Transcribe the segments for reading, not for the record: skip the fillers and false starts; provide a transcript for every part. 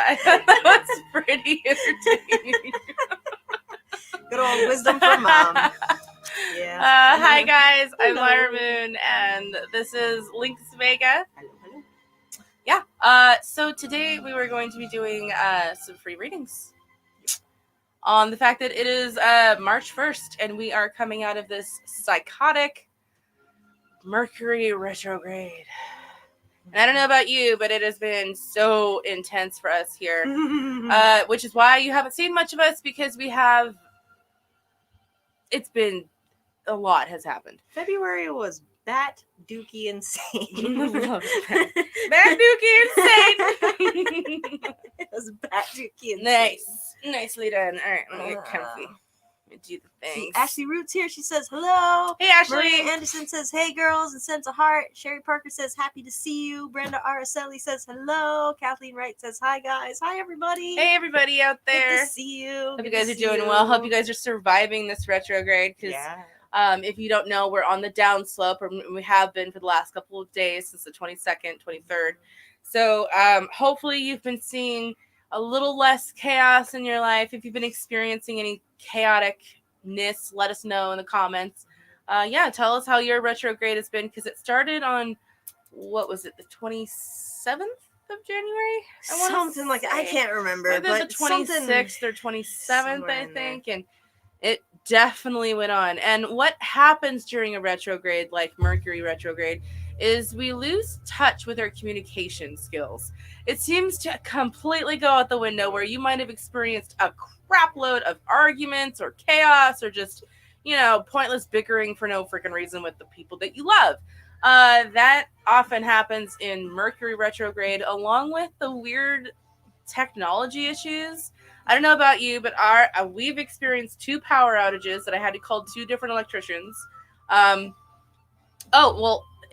I thought that was pretty entertaining. Good old wisdom from Mom. Yeah. Hi guys, I'm Hello. Lyra Moon, and this is Lynx Vega. Hello. Yeah. So today we were going to be doing some free readings on the fact that it is March 1st, and we are coming out of this psychotic Mercury retrograde. And I don't know about you, but it has been so intense for us here, which is why you haven't seen much of us, because it's been a lot has happened. February was bat dookie insane. Bat dookie insane. It was bat dookie insane. Nicely done. All right, let me get comfy. Let me do the things. See, Ashley Roots here. She says hello. Hey, Ashley. Maria Anderson says hey girls and sends a heart. Sherry Parker says happy to see you. Brenda Araceli says hello. Kathleen Wright says hi guys. Hi everybody. Hey everybody out there. Good to see you. Hope you guys are doing well. Hope you guys are surviving this retrograde. Yeah. If you don't know, we're on the downslope, or we have been for the last couple of days since the 22nd, 23rd. So hopefully you've been seeing a little less chaos in your life. If you've been experiencing any chaoticness, let us know in the comments. Tell us how your retrograde has been, because it started on, what was it, the 27th of January? Something like that. I can't remember. But the 26th or 27th, I think. And it definitely went on. And what happens during a retrograde, like Mercury retrograde, is we lose touch with our communication skills. It seems to completely go out the window, where you might have experienced a crap load of arguments or chaos, or just, pointless bickering for no freaking reason with the people that you love. That often happens in Mercury retrograde, along with the weird technology issues. I don't know about you, but we've experienced 2 power outages that I had to call 2 different electricians.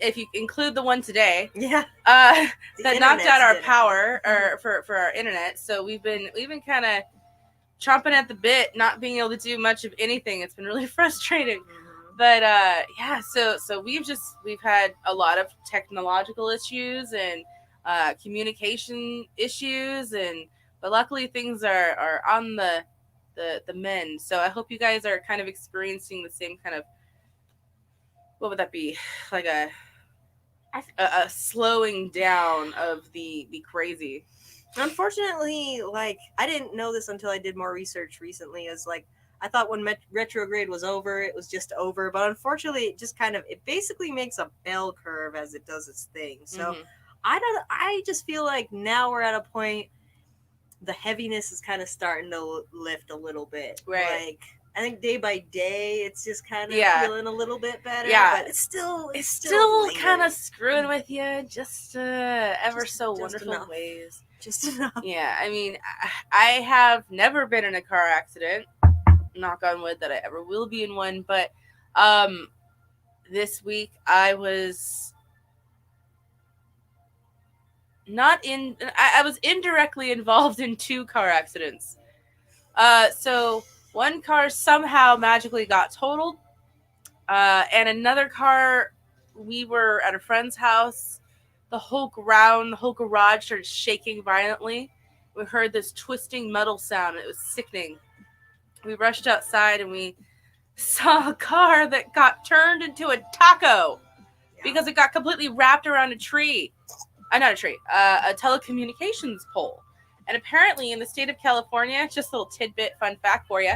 If you include the one today, that knocked out our power for our internet. So we've been kind of chomping at the bit, not being able to do much of anything. It's been really frustrating. Mm-hmm. But so we've had a lot of technological issues and communication issues, but luckily things are on the mend. So I hope you guys are kind of experiencing the same kind of, what would that be, like a slowing down of the crazy. Unfortunately, I didn't know this until I did more research recently. I thought when retrograde was over, it was just over. But unfortunately, it basically makes a bell curve as it does its thing. So I just feel like now we're at a point, the heaviness is kind of starting to lift a little bit. Right. I think day by day, it's just kind of feeling a little bit better. Yeah. But it's still kind of screwing with you, just ever so wonderful enough. Ways. Just enough. Yeah, I mean, I have never been in a car accident. Knock on wood that I ever will be in one. But this week I was I was indirectly involved in 2 car accidents. So one car somehow magically got totaled, and another car, we were at a friend's house. The whole garage started shaking violently. We heard this twisting metal sound. It was sickening. We rushed outside and we saw a car that got turned into a taco because it got completely wrapped around a tree. Not a tree, a telecommunications pole. And apparently in the state of California, just a little tidbit, fun fact for you,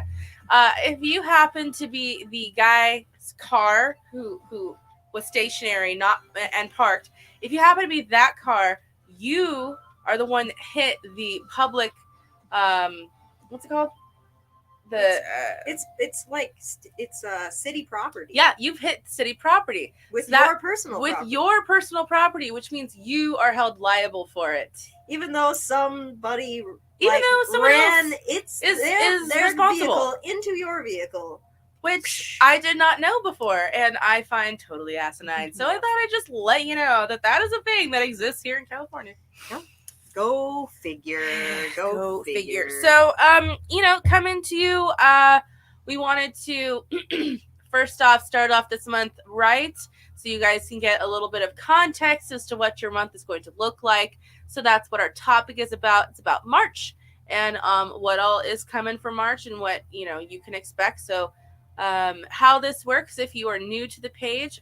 if you happen to be the guy's car who was stationary and parked, if you happen to be that car, you are the one that hit the public, what's it called? It's city property. Yeah, you've hit city property with your personal property, which means you are held liable for it. Even though somebody ran their vehicle into your vehicle, which I did not know before, and I find totally asinine. So I thought I'd just let you know that is a thing that exists here in California. Yep. Go figure. Go figure. So, coming to you, we wanted to first off, start off this month right, so you guys can get a little bit of context as to what your month is going to look like. So that's what our topic is about. It's about March and what all is coming for March and what you can expect. So how this works, if you are new to the page,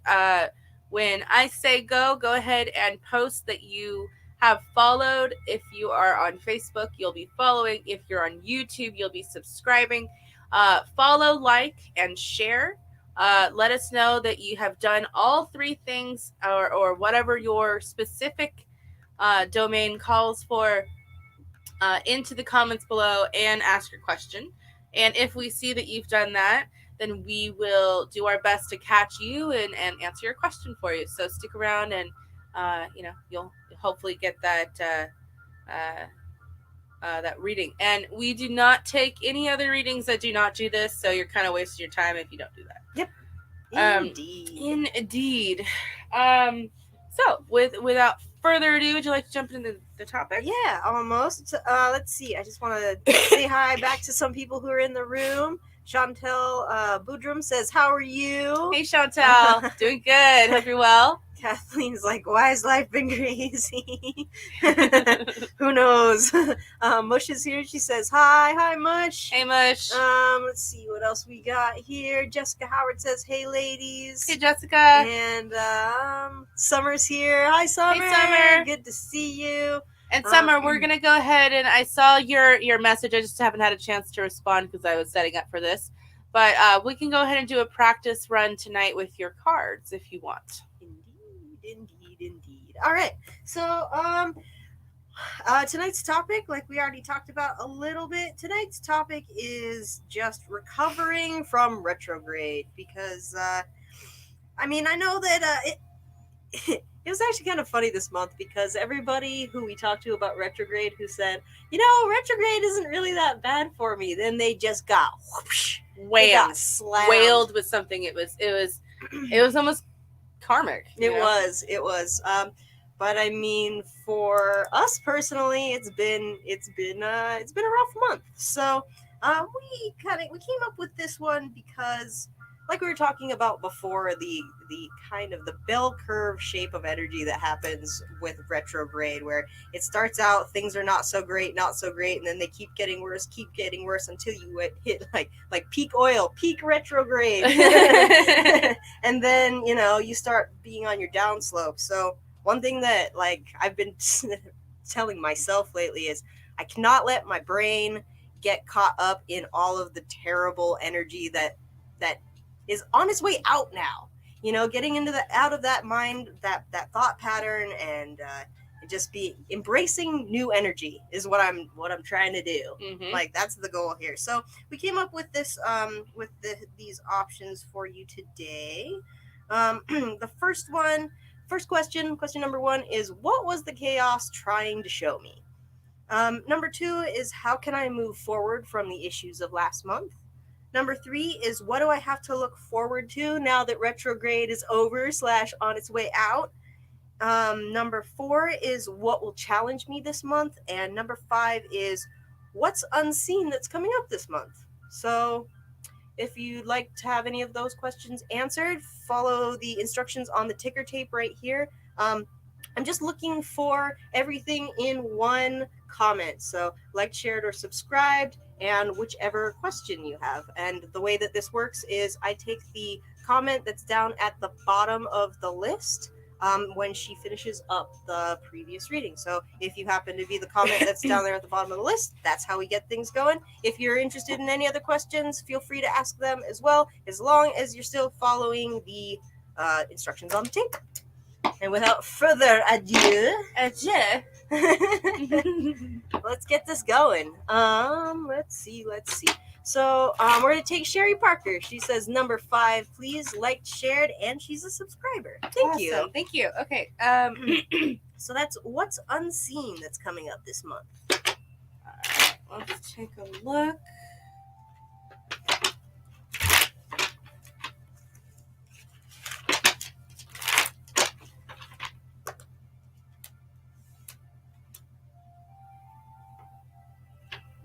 when I say go ahead and post that you have followed. If you are on Facebook, you'll be following. If you're on YouTube, you'll be subscribing. Follow, like, and share. Let us know that you have done all three things, or whatever your specific domain calls for, into the comments below and ask your question. And if we see that you've done that, then we will do our best to catch you and answer your question for you. So stick around, and you'll hopefully get that that reading. And we do not take any other readings that do not do this, so you're kind of wasting your time if you don't do that. Yep. Indeed. So without further ado, would you like to jump into the topic? Yeah, almost. Let's see. I just want to say hi back to some people who are in the room. Chantel Boudrum says, "How are you?" Hey, Chantel. Doing good. Hope you're well. Kathleen's like, "Why has life been crazy?" Who knows? Mush is here. She says, "Hi, Mush." Hey, Mush. Let's see what else we got here. Jessica Howard says, "Hey, ladies." Hey, Jessica. And Summer's here. Hi, Summer. Hey, Summer. Good to see you. And Summer, we're gonna go ahead, and I saw your message. I just haven't had a chance to respond because I was setting up for this. But we can go ahead and do a practice run tonight with your cards if you want. Indeed. All right. So tonight's topic, like we already talked about a little bit, tonight's topic is just recovering from retrograde, because I know that it was actually kind of funny this month, because everybody who we talked to about retrograde who said, retrograde isn't really that bad for me, then they just got whoosh, wailed with something. It was almost karmic. It was. But I mean, for us personally, it's been a rough month. So we came up with this one because, like we were talking about before, the kind of the bell curve shape of energy that happens with retrograde, where it starts out, things are not so great, and then they keep getting worse until you hit like peak oil, peak retrograde. And then, you start being on your downslope. So one thing that I've been telling myself lately is I cannot let my brain get caught up in all of the terrible energy that is on its way out now. Getting out of that mind, that thought pattern, and just be embracing new energy is what I'm trying to do. Mm-hmm. That's the goal here. So we came up with this these options for you today. The first question number 1 is, what was the chaos trying to show me? Number 2 is, how can I move forward from the issues of last month? Number 3 is, what do I have to look forward to now that retrograde is over / on its way out? Number 4 is, what will challenge me this month? And number 5 is, what's unseen that's coming up this month? So if you'd like to have any of those questions answered, follow the instructions on the ticker tape right here. I'm just looking for everything in one comment. So liked, shared, or subscribed, and whichever question you have. And the way that this works is I take the comment that's down at the bottom of the list when she finishes up the previous reading. So if you happen to be the comment that's down there at the bottom of the list, that's how we get things going. If you're interested in any other questions, feel free to ask them as well, as long as you're still following the instructions on the tape. And without further ado, let's get this going. Let's see. So we're going to take Sherry Parker. She says, number 5, please, liked, shared, and she's a subscriber. Thank you. Thank you. Okay. So that's what's unseen that's coming up this month. Let's take a look.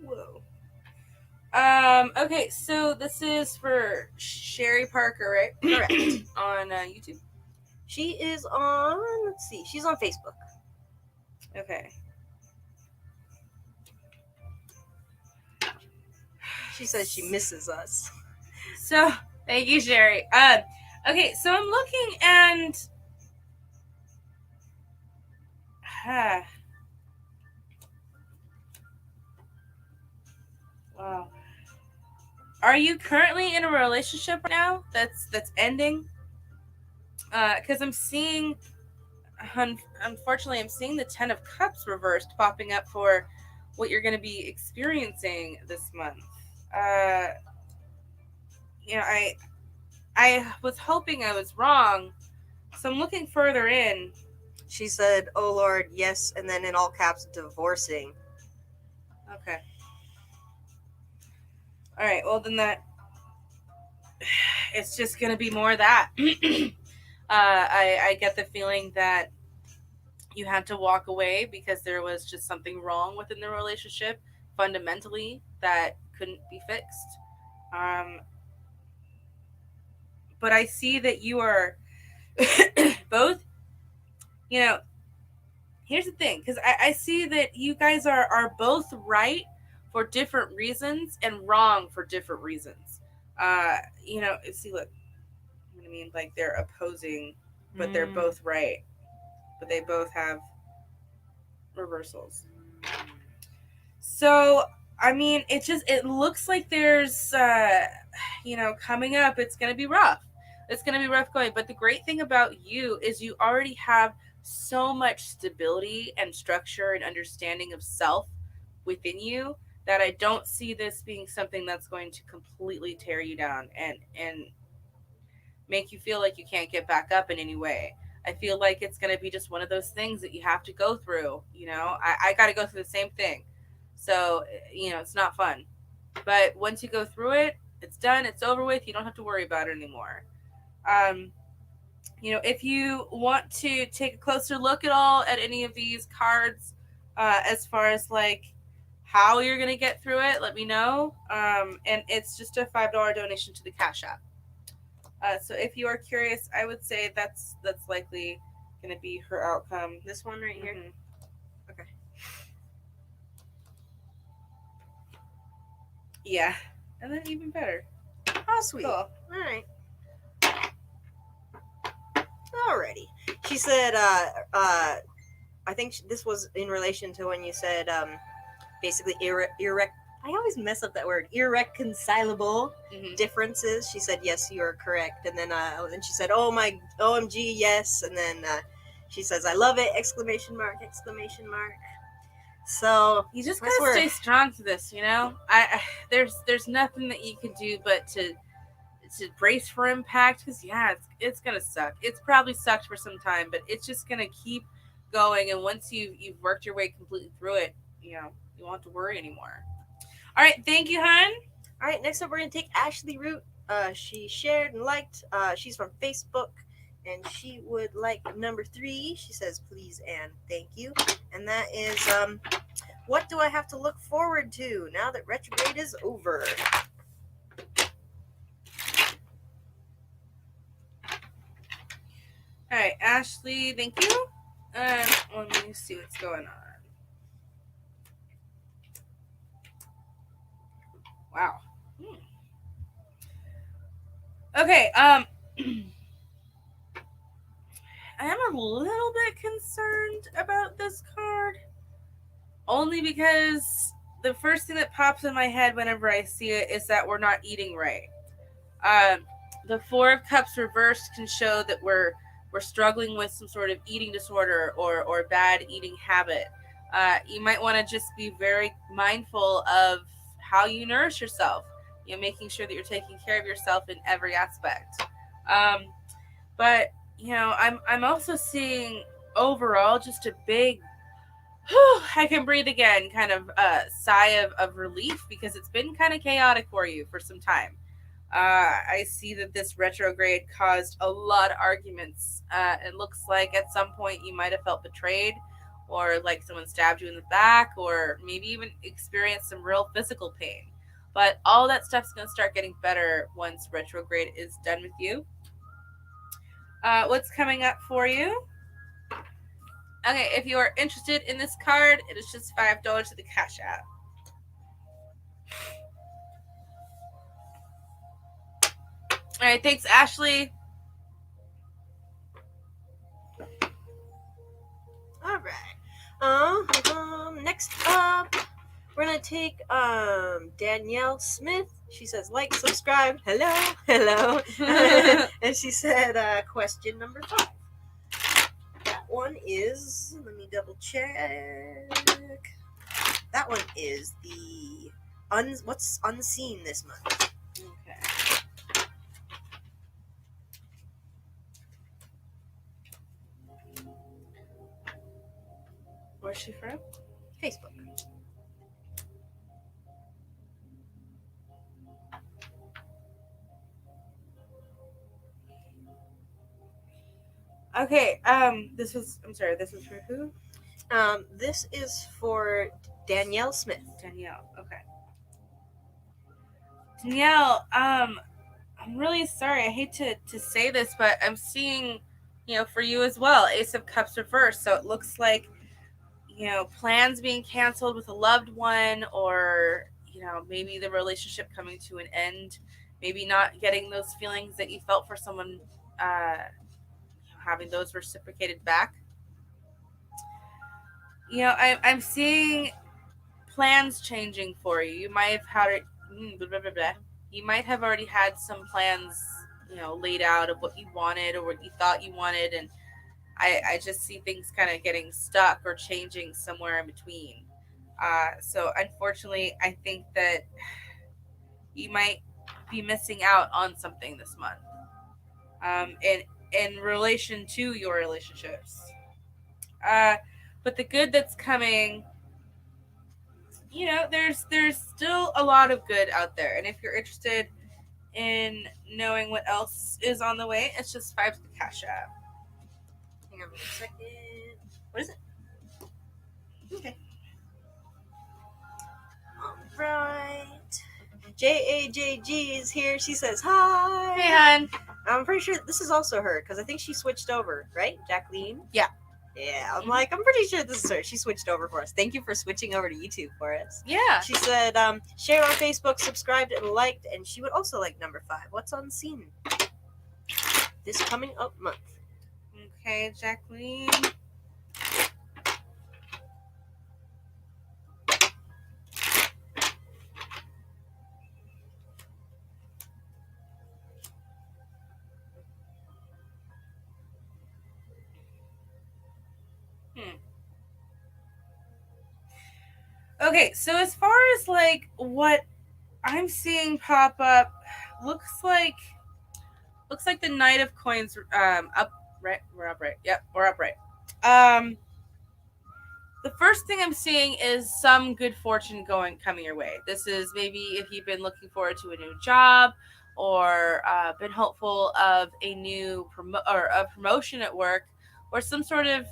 Whoa. Okay, so this is for Sherry Parker, right? Correct. On YouTube. She is on, let's see, she's on Facebook. Okay. She says she misses us. So, thank you, Sherry. Okay, so I'm looking and wow. Are you currently in a relationship right now that's ending? Because I'm seeing, unfortunately, I'm seeing the Ten of Cups reversed popping up for what you're going to be experiencing this month. You know, I was hoping I was wrong, so I'm looking further in. She said, "Oh Lord, yes," and then in all caps, divorcing. Okay. All right. Well, then that it's just going to be more of that. I get the feeling that you had to walk away because there was just something wrong within the relationship fundamentally that couldn't be fixed. But I see that you are both, you know, here's the thing, because I see that you guys are both right for different reasons and wrong for different reasons. You know, see, look, I mean, like they're opposing, but they're both right, but they both have reversals. So, I mean, it looks like there's, you know, coming up, it's going to be rough. It's going to be rough going. But the great thing about you is you already have so much stability and structure and understanding of self within you that I don't see this being something that's going to completely tear you down and make you feel like you can't get back up in any way. I feel like it's going to be just one of those things that you have to go through. You know, I got to go through the same thing. So, you know, it's not fun. But once you go through it, it's done, it's over with. You don't have to worry about it anymore. You know, if you want to take a closer look at all at any of these cards, as far as like how you're going to get through it, let me know. And it's just a $5 donation to the Cash App. So if you are curious, I would say that's likely going to be her outcome. This one right here? Okay. Yeah. And then even better. Oh, sweet. Cool. All right. Alrighty. She said, I think this was in relation to when you said, basically, I always mess up that word. Irreconcilable differences. She said, yes, you are correct. And then she said, oh my, OMG, yes. And then she says, I love it, exclamation mark, exclamation mark. So you just gotta stay strong to this, you know. There's nothing that you can do but to brace for impact, because yeah, it's gonna suck. It's probably sucked for some time, but it's just gonna keep going. And once you've worked your way completely through it, you know, you won't have to worry anymore. All right, thank you, hon. All right, next up we're gonna take Ashley Root. She shared and liked. She's from Facebook, and she would like number 3. She says, please and thank you. And that is, what do I have to look forward to now that retrograde is over? All right, Ashley, thank you. Let me see what's going on. Wow. Okay, I am a little bit concerned about this card. Only because the first thing that pops in my head whenever I see it is that we're not eating right. The Four of Cups reversed can show that we're struggling with some sort of eating disorder or bad eating habit. You might want to just be very mindful of how you nourish yourself. You know, making sure that you're taking care of yourself in every aspect. But you know, I'm also seeing overall just a big I can breathe again kind of sigh of relief, because it's been kind of chaotic for you for some time. I see that this retrograde caused a lot of arguments. It looks like at some point you might have felt betrayed, or like someone stabbed you in the back, or maybe even experienced some real physical pain. But all that stuff's going to start getting better once retrograde is done with you. What's coming up for you? Okay, if you are interested in this card, it is just $5 to the Cash App. All right, thanks, Ashley. All right. Next up, we're gonna take Danielle Smith. She says like, subscribe. Hello. And she said question number 5. That one is, let me double check. That one is the what's unseen this month. Okay. Where's she from? Facebook. Okay, this was for who? This is for Danielle Smith. Danielle. Okay. Danielle, I'm really sorry. I hate to say this, but I'm seeing, for you as well, Ace of Cups reversed. So it looks like, plans being canceled with a loved one, or, maybe the relationship coming to an end, maybe not getting those feelings that you felt for someone, having those reciprocated back. I'm seeing plans changing for you. You might have had you might have already had some plans, laid out of what you wanted or what you thought you wanted, and I just see things kind of getting stuck or changing somewhere in between. So unfortunately, I think that you might be missing out on something this month, in relation to your relationships. But the good that's coming, there's still a lot of good out there. And if you're interested in knowing what else is on the way, it's just $5 to the Cash App. Hang on a second. What is it? Okay. All right. JAJG is here. She says hi. Hey, hon. I'm pretty sure this is also her because I think she switched over, right? Jacqueline? Yeah. Yeah, I'm pretty sure this is her. She switched over for us. Thank you for switching over to YouTube for us. Yeah. She said, share on Facebook, subscribed, and liked, and she would also like number 5. What's unseen this coming up month? Okay, Jacqueline. Okay, so as far as like what I'm seeing pop up, looks like the Knight of Coins upright. We're upright. Yep, we're upright. The first thing I'm seeing is some good fortune coming your way. This is maybe if you've been looking forward to a new job, or been hopeful of a new promotion at work, or some sort of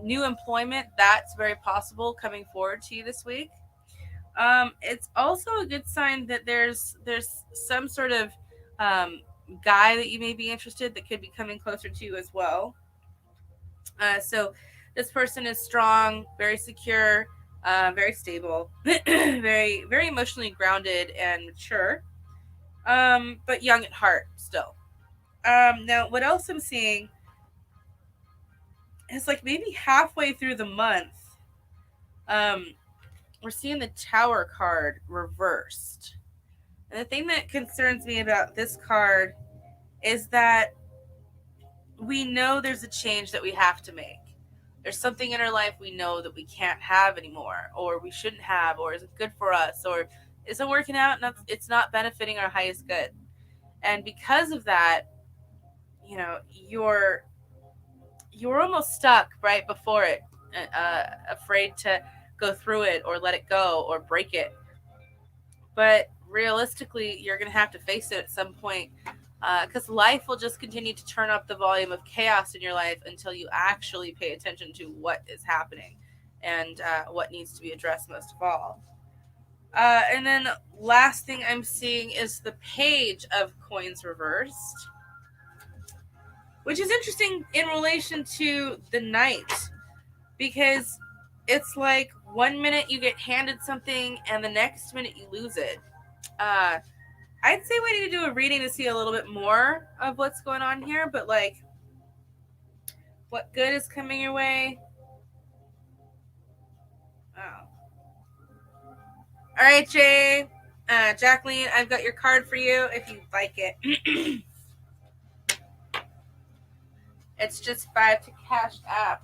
new employment. That's very possible coming forward to you this week. It's also a good sign that there's some sort of guy that you may be interested that could be coming closer to you as well. So this person is strong, very secure, very stable, very, very emotionally grounded and mature, but young at heart still. Now, what else I'm seeing is like maybe halfway through the month, we're seeing the Tower card reversed. And the thing that concerns me about this card is that we know there's a change that we have to make. There's something in our life we know that we can't have anymore, or we shouldn't have, or isn't good for us, or isn't working out and it's not benefiting our highest good. And because of that, you're almost stuck right before it, afraid to go through it or let it go or break it. But realistically, you're going to have to face it at some point, because life will just continue to turn up the volume of chaos in your life until you actually pay attention to what is happening and what needs to be addressed most of all. And then last thing I'm seeing is the page of coins reversed, which is interesting in relation to the knight, because it's like 1 minute you get handed something and the next minute you lose it. I'd say we need to do a reading to see a little bit more of what's going on here, but like, what good is coming your way? Oh. All right, Jay. Jacqueline, I've got your card for you if you like it. It's just 5 to cash app.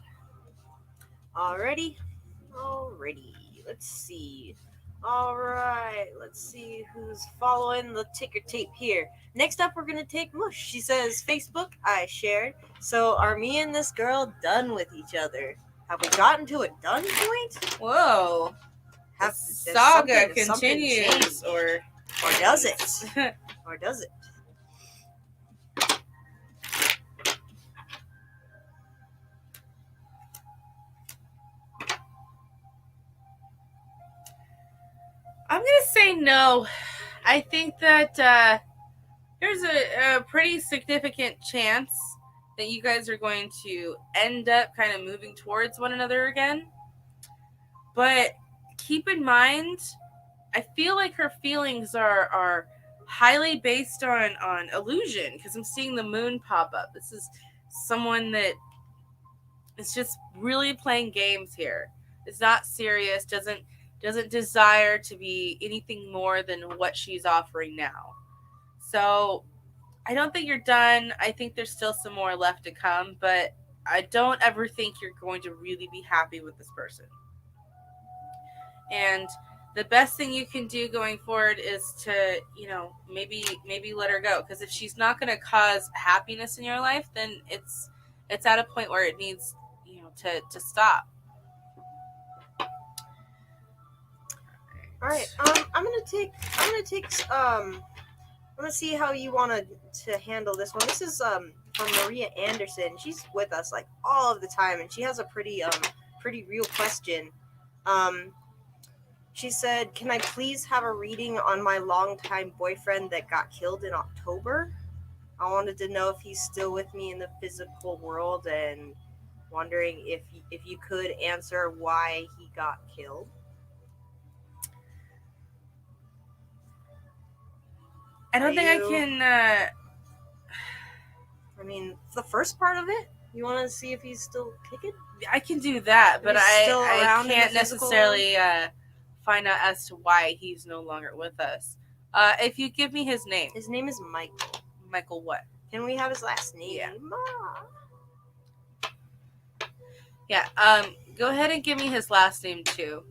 Alrighty. Let's see. Alright, let's see who's following the ticker tape here. Next up, we're gonna take Mush. She says, Facebook, I shared. So, are me and this girl done with each other? Have we gotten to a done point? Whoa. Have Saga something continues, changed? or does it? Or does it? I'm gonna say no. I think that there's a pretty significant chance that you guys are going to end up kind of moving towards one another again. But keep in mind, I feel like her feelings are highly based on illusion, because I'm seeing the moon pop up. This is someone that is just really playing games here. It's not serious, doesn't desire to be anything more than what she's offering now. So I don't think you're done. I think there's still some more left to come, but I don't ever think you're going to really be happy with this person. And the best thing you can do going forward is to, maybe let her go, because if she's not going to cause happiness in your life, then it's at a point where it needs, to stop. All right. I'm gonna see how you want to handle this one. This is from Maria Anderson. She's with us like all of the time, and she has a pretty real question. She said, "Can I please have a reading on my longtime boyfriend that got killed in October? I wanted to know if he's still with me in the physical world, and wondering if you could answer why he got killed." I don't think I can. I mean, the first part of it. You want to see if he's still kicking? I can do that, but I can't physical necessarily find out as to why he's no longer with us. If you give me his name. His name is Michael. Michael what? Can we have his last name? Yeah. Go ahead and give me his last name too.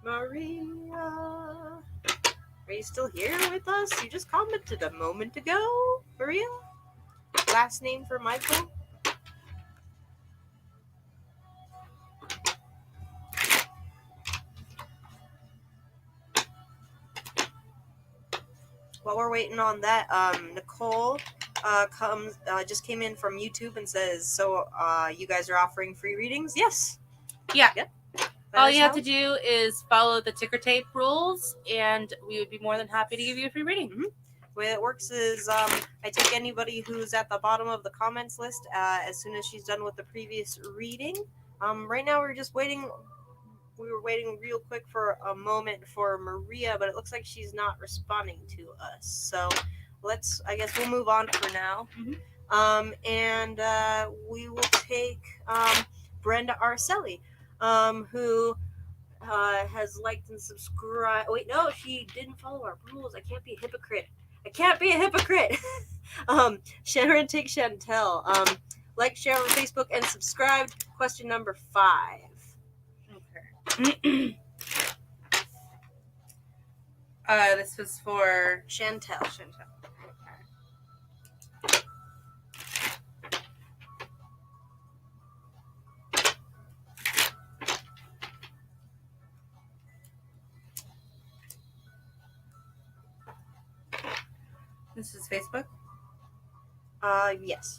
Maria. Are you still here with us? You just commented a moment ago, Maria. Last name for Michael? While we're waiting on that, Nicole just came in from YouTube and says, "So, you guys are offering free readings?" Yes. Yeah. Yep. All you have to do is follow the ticker tape rules, and we would be more than happy to give you a free reading. Mm-hmm. The way it works is I take anybody who's at the bottom of the comments list as soon as she's done with the previous reading. Right now we're just waiting. We were waiting real quick for a moment for Maria, but it looks like she's not responding to us. So I guess we'll move on for now. Mm-hmm. And we will take Brenda Arcelli, who has liked and subscribed. Wait, no, she didn't follow our rules. I can't be a hypocrite. Sharon Take Chantel. Like, share on Facebook, and subscribe. Question number 5. Okay. This was for Chantel. This is Facebook. Yes.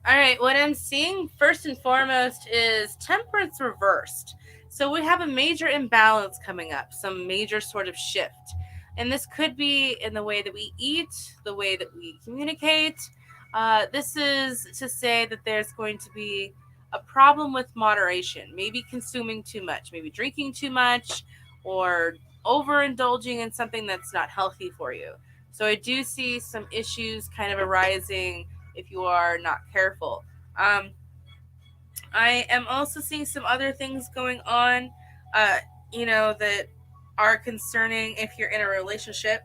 All right, what I'm seeing first and foremost is temperance reversed. So we have a major imbalance coming up, some major sort of shift. And this could be in the way that we eat, the way that we communicate. This is to say that there's going to be a problem with moderation, maybe consuming too much, maybe drinking too much, or overindulging in something that's not healthy for you. So I do see some issues kind of arising if you are not careful. I am also seeing some other things going on, that are concerning if you're in a relationship.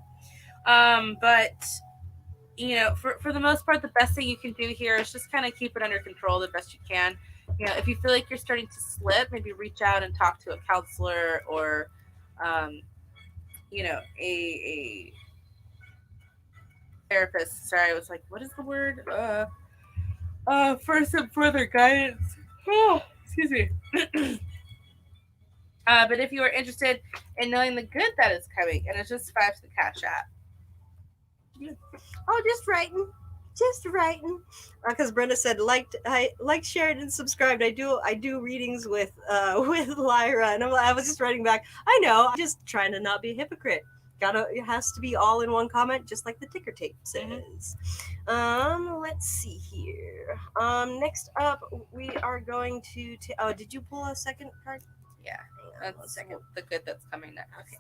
But for the most part, the best thing you can do here is just kind of keep it under control the best you can. If you feel like you're starting to slip, maybe reach out and talk to a counselor or, a therapist. Sorry, I was like, what is the word? For some further guidance. Oh, excuse me. But if you are interested in knowing the good that is coming, and it's just 5 to the Cash App. Oh, just writing. Because Brenda said liked, shared, and subscribed. I do readings with with Lyra, and I was just writing back. I know, I'm just trying to not be a hypocrite. It has to be all in one comment, just like the ticker tape says. Let's see here. Next up, we are going to. Oh, did you pull a second card? Yeah, that's the good that's coming next. Okay.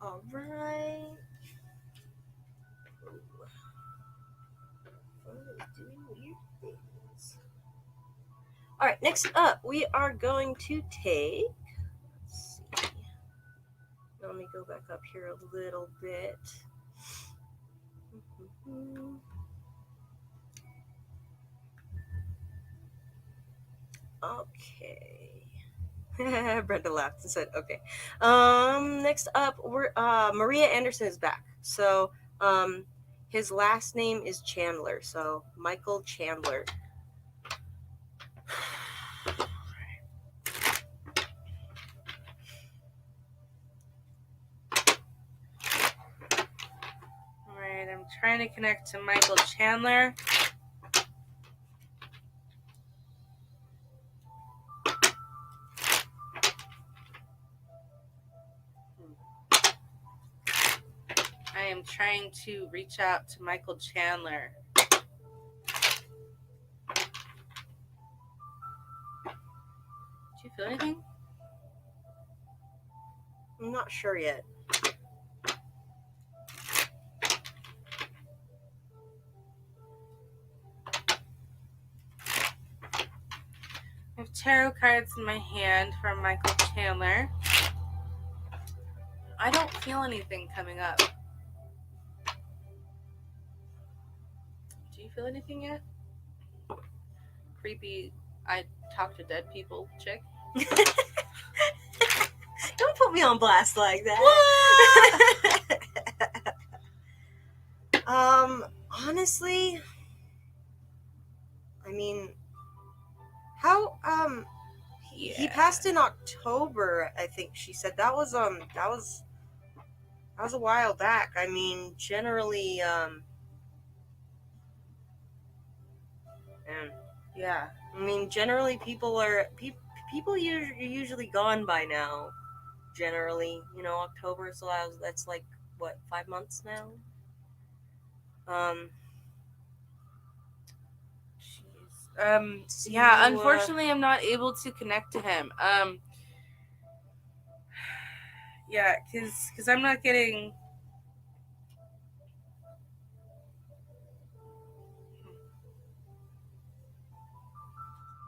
All right. Doing weird things. All right. Next up, we are going to take. Let's see. Let me go back up here a little bit. Okay. Brenda laughed and said, "Okay." Next up, we're Maria Anderson is back. So, his last name is Chandler. So Michael Chandler. All right, I'm trying to connect to Michael Chandler. I am trying to reach out to Michael Chandler. Do you feel anything? I'm not sure yet. I have tarot cards in my hand from Michael Chandler. I don't feel anything coming up. Do you feel anything yet? Creepy, I talk to dead people chick. Don't put me on blast like that. What? Honestly, I mean, how he passed in October, I think she said. That was a while back. I mean, generally yeah. I mean, generally people are usually gone by now. Generally, October, so that's like what, 5 months now. Yeah, unfortunately I'm not able to connect to him. Yeah, because I'm not getting.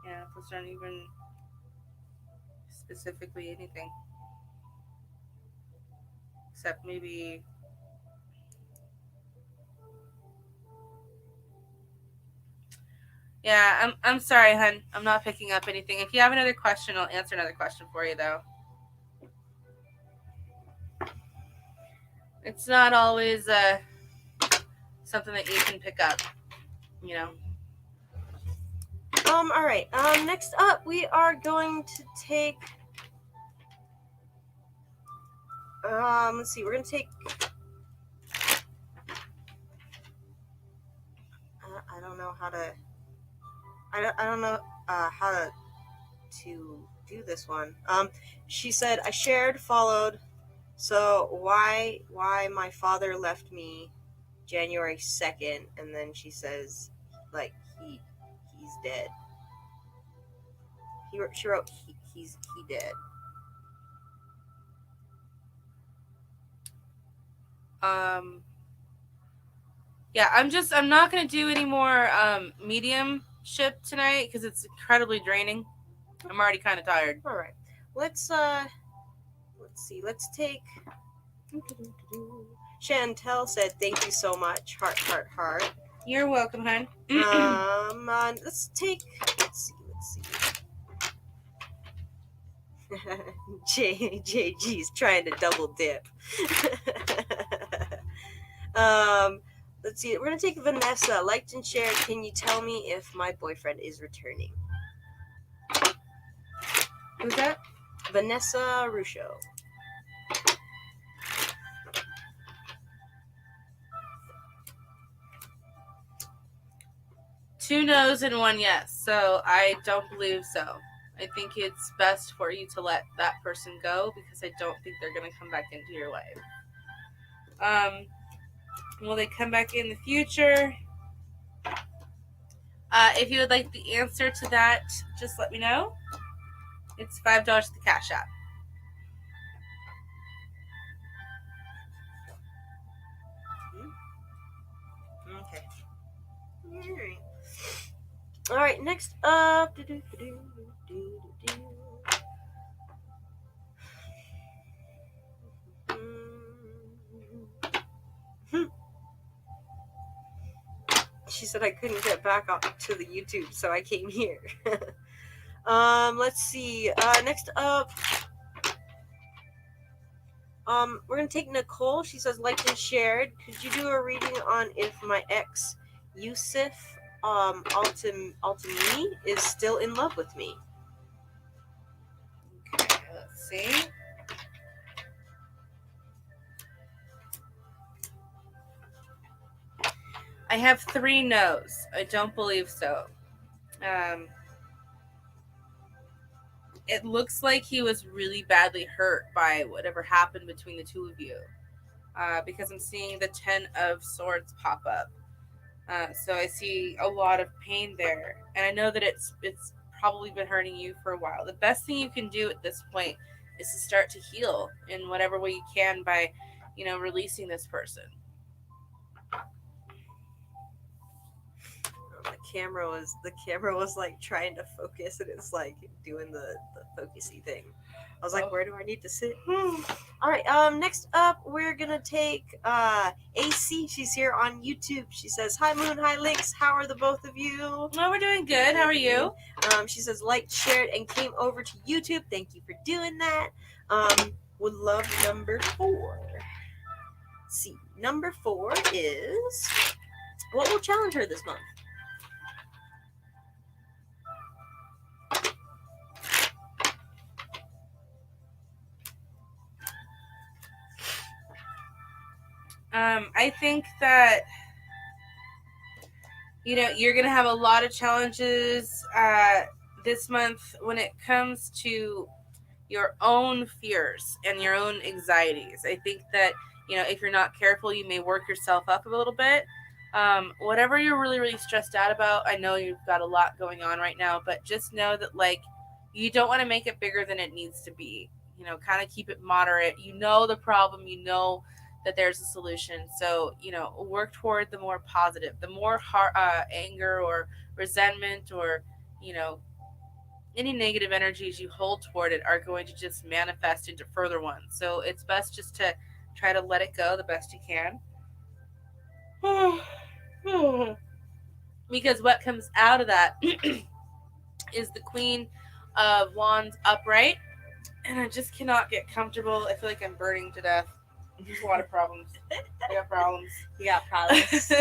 Yeah, those aren't even specifically anything. Except maybe. Yeah, I'm sorry, hun. I'm not picking up anything. If you have another question, I'll answer another question for you, though. It's not always something that you can pick up, All right. Next up, we are going to take Let's see. We're gonna take. I don't know how to. I don't know how to do this one. She said I shared, followed. So why my father left me January 2nd, and then she says like he's dead. She wrote he dead. Yeah, I'm not gonna do any more mediumship tonight because it's incredibly draining. I'm already kind of tired. All right, let's see. Let's take. Chantel said, "Thank you so much." Heart, heart, heart. You're welcome, hon. Let's take. Let's see. JG's trying to double dip. Let's see. We're gonna take Vanessa. Liked and shared. Can you tell me if my boyfriend is returning? Who's that? Vanessa Ruscio. Two no's and one yes. So I don't believe so. I think it's best for you to let that person go because I don't think they're going to come back into your life. Will they come back in the future? If you would like the answer to that, just let me know. It's $5 to the Cash App. Okay. All right. Next up. She said I couldn't get back up to the YouTube, so I came here. Let's see. Next up. We're gonna take Nicole. She says liked and shared. Could you do a reading on if my ex Yusuf Altamini is still in love with me? Okay, let's see. I have 3 no's. I don't believe so. It looks like he was really badly hurt by whatever happened between the two of you. Because I'm seeing the 10 of Swords pop up. So I see a lot of pain there. And I know that it's probably been hurting you for a while. The best thing you can do at this point is to start to heal in whatever way you can by, releasing this person. The camera was like trying to focus, and it's like doing the focusy thing. I was like, where do I need to sit? All right. Next up, we're gonna take AC. She's here on YouTube. She says, "Hi Moon, hi Lynx. How are the both of you?" Oh, we're doing good. How are you? She says, liked, shared, and came over to YouTube. Thank you for doing that. Would love number 4. Let's see, number 4 is what will challenge her this month? I think that you're gonna have a lot of challenges this month when it comes to your own fears and your own anxieties. I think that if you're not careful, you may work yourself up a little bit. Whatever you're really, really stressed out about, I know you've got a lot going on right now, but just know that you don't want to make it bigger than it needs to be. Kind of keep it moderate. The problem, that there's a solution. So, work toward the more positive, the more anger or resentment or, any negative energies you hold toward it are going to just manifest into further ones. So it's best just to try to let it go the best you can. Because what comes out of that is the Queen of Wands upright. And I just cannot get comfortable. I feel like I'm burning to death. There's a lot of problems. I got problems. You got problems.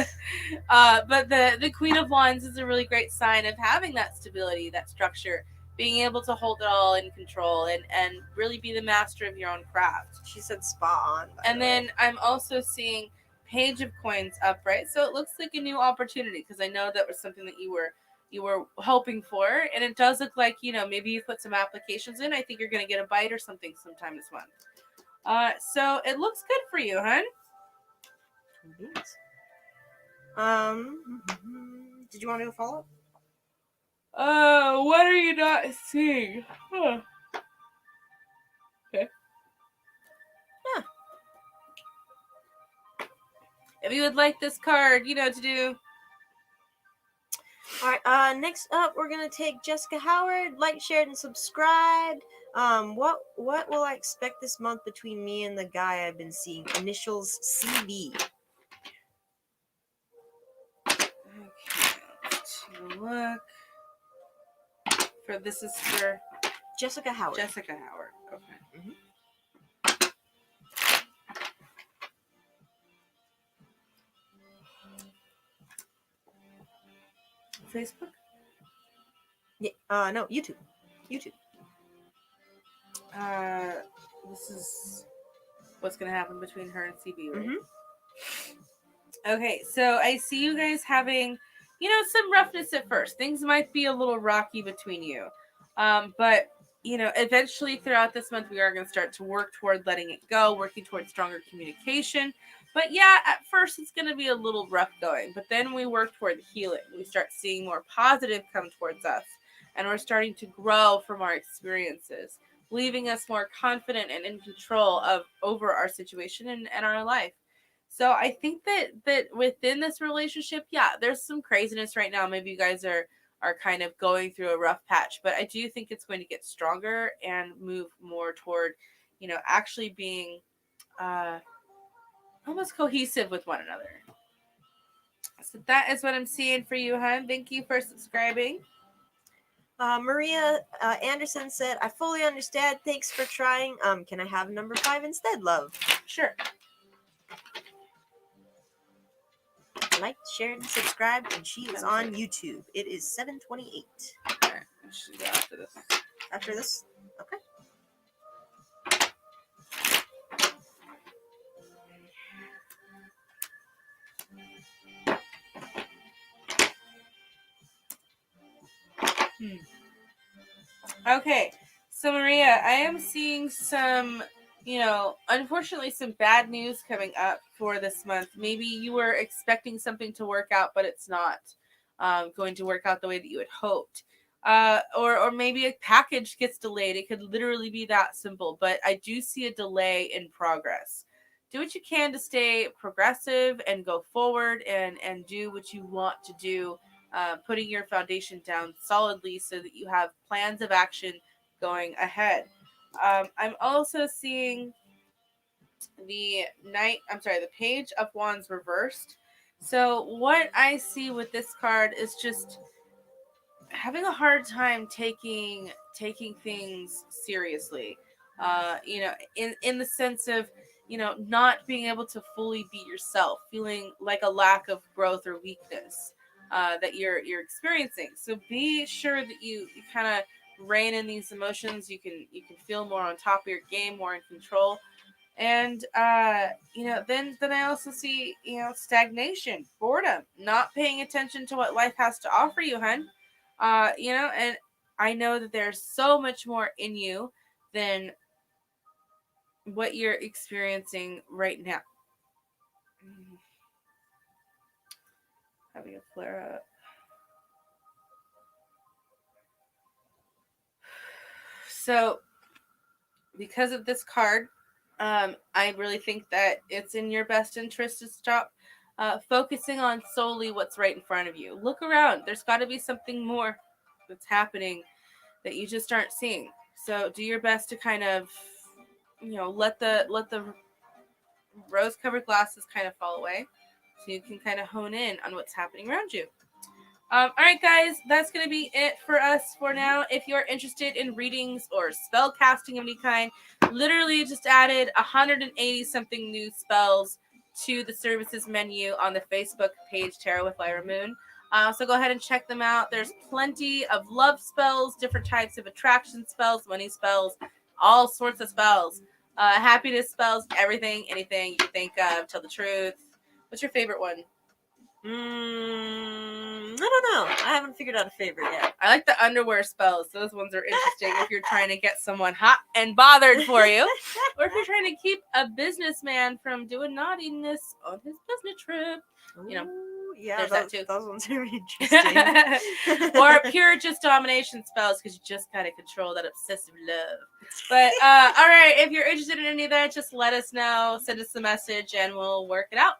But the Queen of Wands is a really great sign of having that stability, that structure, being able to hold it all in control and really be the master of your own craft. She said spot on. And then I'm also seeing Page of Coins upright, so it looks like a new opportunity, because I know that was something that you were hoping for, and it does look like, maybe you put some applications in. I think you're going to get a bite or something sometime this month. So it looks good for you, hun. Did you want to do a follow-up? What are you not seeing? Huh. Okay. Yeah. If you would like this card, you know what to do. Alright, next up we're gonna take Jessica Howard. Like, shared, and subscribed. What will I expect this month between me and the guy I've been seeing? Initials CV. Okay, let's take a look. This is for Jessica Howard. Jessica Howard. Okay. Mm-hmm. Facebook? Yeah. No, YouTube. This is what's gonna happen between her and CB, right? Mm-hmm. Okay, so I see you guys having, some roughness at first. Things might be a little rocky between you. But, eventually throughout this month, we are going to start to work toward letting it go, working towards stronger communication. But yeah, at first it's going to be a little rough going. But then we work toward healing. We start seeing more positive come towards us. And we're starting to grow from our experiences, leaving us more confident and in control over our situation and our life. So I think that within this relationship, yeah, there's some craziness right now. Maybe you guys are kind of going through a rough patch, but I do think it's going to get stronger and move more toward, actually being almost cohesive with one another. So that is what I'm seeing for you, hon. Thank you for subscribing. Maria Anderson said, I fully understand. Thanks for trying. Can I have number 5 instead, love? Sure. Like, share, and subscribe, and she is on YouTube. It is 7:28. Alright, I should go after this. After this? Okay. Okay, so Maria, I am seeing some, unfortunately some bad news coming up for this month. Maybe you were expecting something to work out, but it's not going to work out the way that you had hoped. Or maybe a package gets delayed. It could literally be that simple, but I do see a delay in progress. Do what you can to stay progressive and go forward and do what you want to do. Putting your foundation down solidly so that you have plans of action going ahead. I'm also seeing the Page of Wands reversed. So what I see with this card is just having a hard time taking things seriously. In the sense of, not being able to fully be yourself, feeling like a lack of growth or weakness that you're experiencing. So be sure that you kind of rein in these emotions. You can feel more on top of your game, more in control. And then I also see, stagnation, boredom, not paying attention to what life has to offer you, hun. And I know that there's so much more in you than what you're experiencing right now. Having a flare up. So, because of this card, I really think that it's in your best interest to stop focusing on solely what's right in front of you. Look around. There's got to be something more that's happening that you just aren't seeing. So do your best to kind of, let the rose-colored glasses kind of fall away, so you can kind of hone in on what's happening around you. All right, guys, that's going to be it for us for now. If you're interested in readings or spell casting of any kind, literally just added 180 something new spells to the services menu on the Facebook page Tarot with Lyra Moon. So go ahead and check them out. There's plenty of love spells, different types of attraction spells, money spells, all sorts of spells. Happiness spells, everything, anything you think of. Tell the truth. What's your favorite one? I don't know. I haven't figured out a favorite yet. I like the underwear spells. Those ones are interesting if you're trying to get someone hot and bothered for you. Or if you're trying to keep a businessman from doing naughtiness on his business trip. You know, yeah, there's that too. Those ones are interesting. Or pure just domination spells because you just gotta control that obsessive love. But all right, if you're interested in any of that, just let us know. Send us a message and we'll work it out.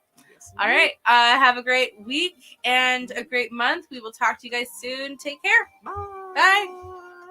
All right. Have a great week and a great month. We will talk to you guys soon. Take care. Bye. Bye.